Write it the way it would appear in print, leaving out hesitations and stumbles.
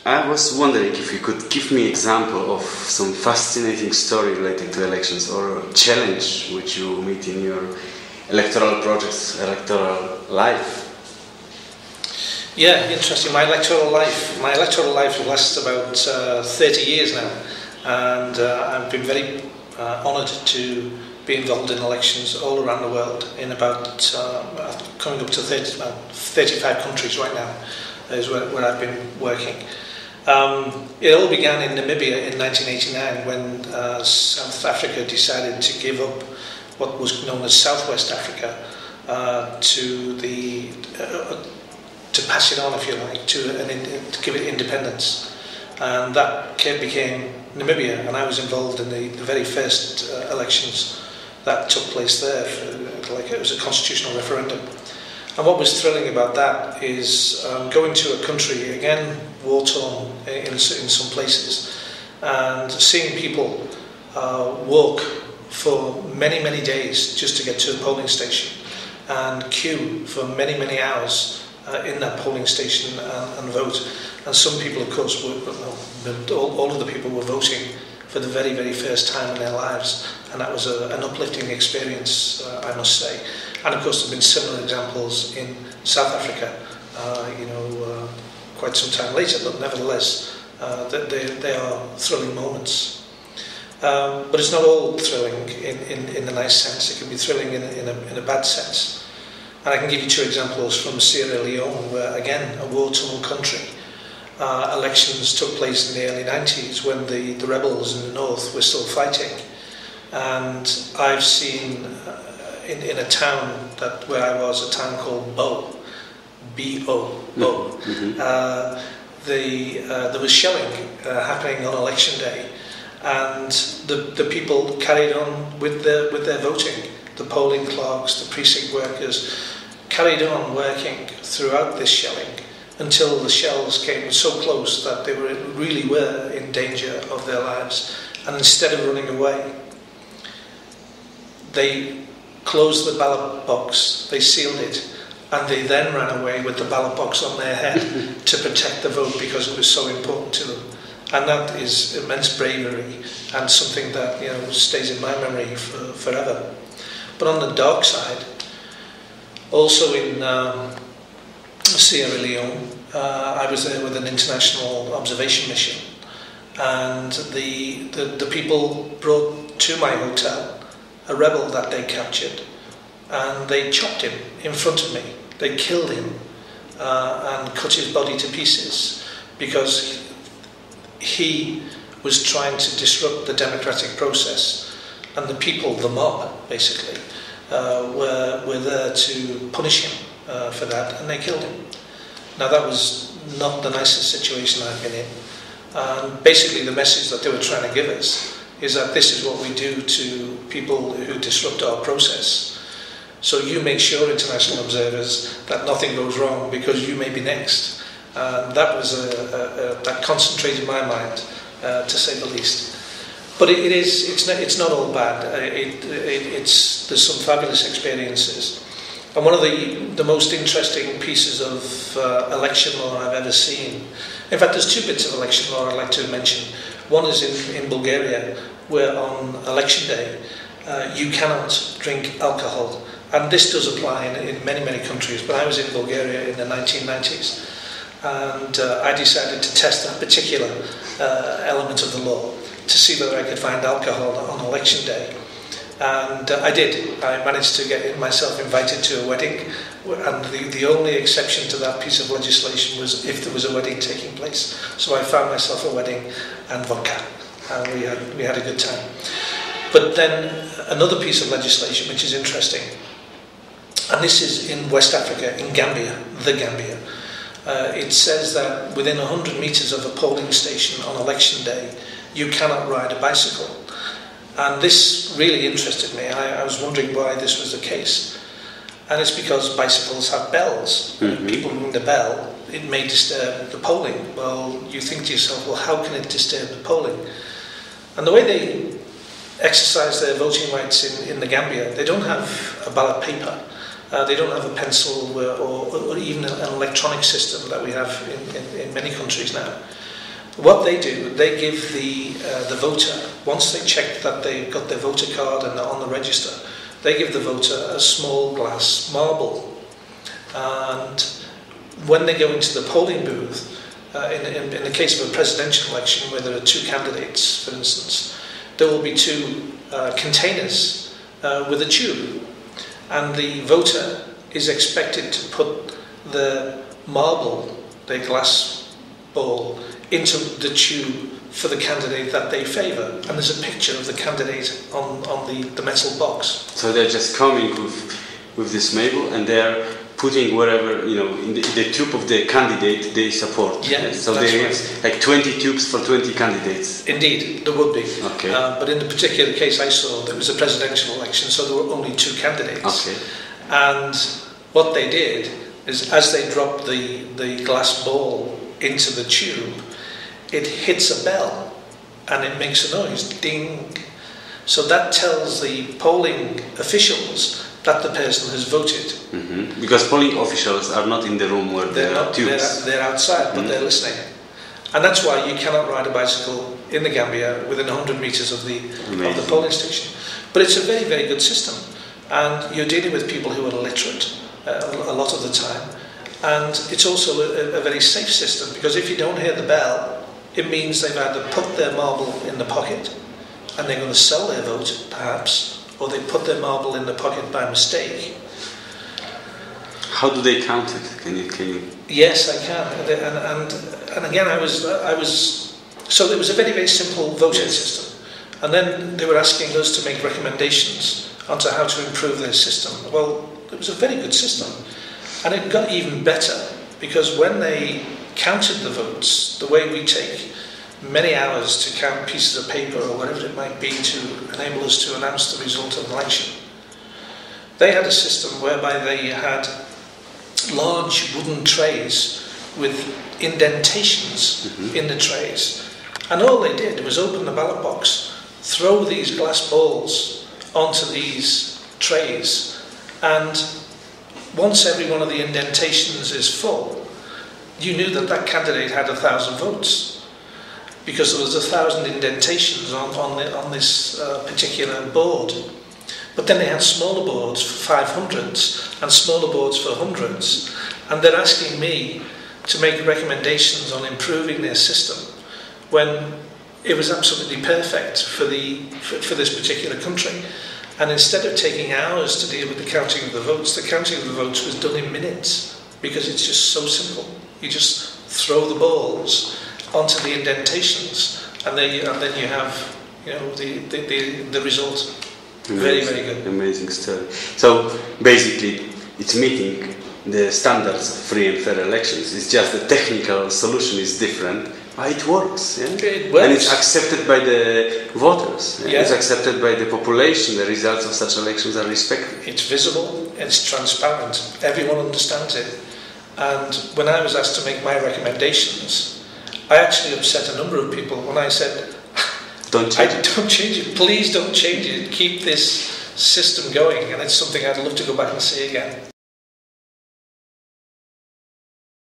I was wondering if you could give me an example of some fascinating story related to elections or a challenge which you meet in your electoral projects, electoral life. Yeah, interesting. My electoral life lasts about 30 years now, and I've been very honoured to be involved in elections all around the world in about coming up to 35 countries right now is where I've been working. It all began in Namibia in 1989 when South Africa decided to give up what was known as Southwest Africa to pass it on, if you like, to give it independence, and that became Namibia. And I was involved in the very first elections that took place there. It was a constitutional referendum. And what was thrilling about that is going to a country, again war-torn in some places, and seeing people walk for many, many days just to get to a polling station and queue for many, many hours in that polling station and vote. And some people, of course, all of the people were voting for the very, very first time in their lives, and that was an uplifting experience, I must say. And of course, there have been similar examples in South Africa, quite some time later, but nevertheless, they are thrilling moments. But it's not all thrilling in a nice sense. It can be thrilling in a bad sense. And I can give you two examples from Sierra Leone, where, again, a war-torn country. Elections took place in the early 90s when the rebels in the north were still fighting. And I've seen in a town where I was, a town called Bo, B-O, Bo, there was shelling happening on election day, and the people carried on with their voting. The polling clerks, the precinct workers carried on working throughout this shelling until the shells came so close that they really were in danger of their lives. And instead of running away, they closed the ballot box, they sealed it, and they then ran away with the ballot box on their head to protect the vote because it was so important to them. And that is immense bravery and something that stays in my memory forever. But on the dark side, also in Sierra Leone, I was there with an international observation mission, and the people brought to my hotel a rebel that they captured, and they chopped him in front of me. They killed him and cut his body to pieces because he was trying to disrupt the democratic process, and the people, the mob, basically, were there to punish him for that, and they killed him. Now, that was not the nicest situation I've been in. Basically, the message that they were trying to give us is that this is what we do to people who disrupt our process. So you make sure, international observers, that nothing goes wrong because you may be next. That concentrated my mind, to say the least. But it's not all bad. There's some fabulous experiences. And one of the most interesting pieces of election law I've ever seen. In fact, there's two bits of election law I'd like to mention. One is in Bulgaria, where on election day you cannot drink alcohol. And this does apply in many, many countries, but I was in Bulgaria in the 1990s, and I decided to test that particular element of the law to see whether I could find alcohol on election day. And I did. I managed to get myself invited to a wedding, and the only exception to that piece of legislation was if there was a wedding taking place. So I found myself a wedding and vodka, and we had a good time. But then another piece of legislation which is interesting, and this is in West Africa, in Gambia, the Gambia. It says that within 100 meters of a polling station on election day, you cannot ride a bicycle. And this really interested me. I was wondering why this was the case. And it's because bicycles have bells. Mm-hmm. People ring the bell, it may disturb the polling. Well, you think to yourself, well, how can it disturb the polling? And the way they exercise their voting rights in the Gambia, they don't have a ballot paper. They don't have a pencil or even an electronic system that we have in many countries now. What they do, they give the voter, once they check that they've got their voter card and on the register, they give the voter a small glass marble. And when they go into the polling booth, in the case of a presidential election where there are two candidates, for instance, there will be two containers with a tube, and the voter is expected to put the marble, the glass ball, into the tube for the candidate that they favour, and there's a picture of the candidate on the metal box. So they're just coming with this marble, and they're putting wherever, you know, in the tube of the candidate they support. Yeah, so they have like 20 tubes for 20 candidates. Indeed, there would be. Okay. But in the particular case I saw, there was a presidential election, so there were only two candidates. Okay. And what they did is, as they dropped the glass ball into the tube, it hits a bell and it makes a noise, ding. So that tells the polling officials that the person has voted. Mm-hmm. Because polling officials are not in the room where there are tubes. They're outside, but they're listening. And that's why you cannot ride a bicycle in the Gambia within 100 metres of the polling station. But it's a very, very good system. And you're dealing with people who are illiterate a lot of the time. And it's also a very safe system, because if you don't hear the bell, it means they've either put their marble in the pocket and they're going to sell their vote, perhaps, or they put their marble in the pocket by mistake. How do they count it? Can you? Yes, I can. And again, I was. So it was a very, very simple voting system. And then they were asking us to make recommendations onto how to improve their system. Well, it was a very good system. And it got even better, because when they counted the votes, the way we take many hours to count pieces of paper or whatever it might be to enable us to announce the result of an election, they had a system whereby they had large wooden trays with indentations in the trays, and all they did was open the ballot box, throw these glass balls onto these trays, and once every one of the indentations is full, you knew that that candidate had 1,000 votes, because there was 1,000 indentations on this particular board. But then they had smaller boards for 500s and smaller boards for 100s, and they're asking me to make recommendations on improving their system when it was absolutely perfect for this particular country. And instead of taking hours to deal with the counting of the votes was done in minutes, because it's just so simple. You just throw the balls onto the indentations, and then you have, you know, the result. Amazing, very, very good. Amazing story. So basically, it's meeting the standards of free and fair elections. It's just the technical solution is different, but it works. Yeah? It works. And it's accepted by the voters. Yeah? Yeah. It's accepted by the population. The results of such elections are respected. It's visible. It's transparent. Everyone understands it. And when I was asked to make my recommendations, I actually upset a number of people when I said, Don't change it. Please don't change it. Keep this system going. And it's something I'd love to go back and see again.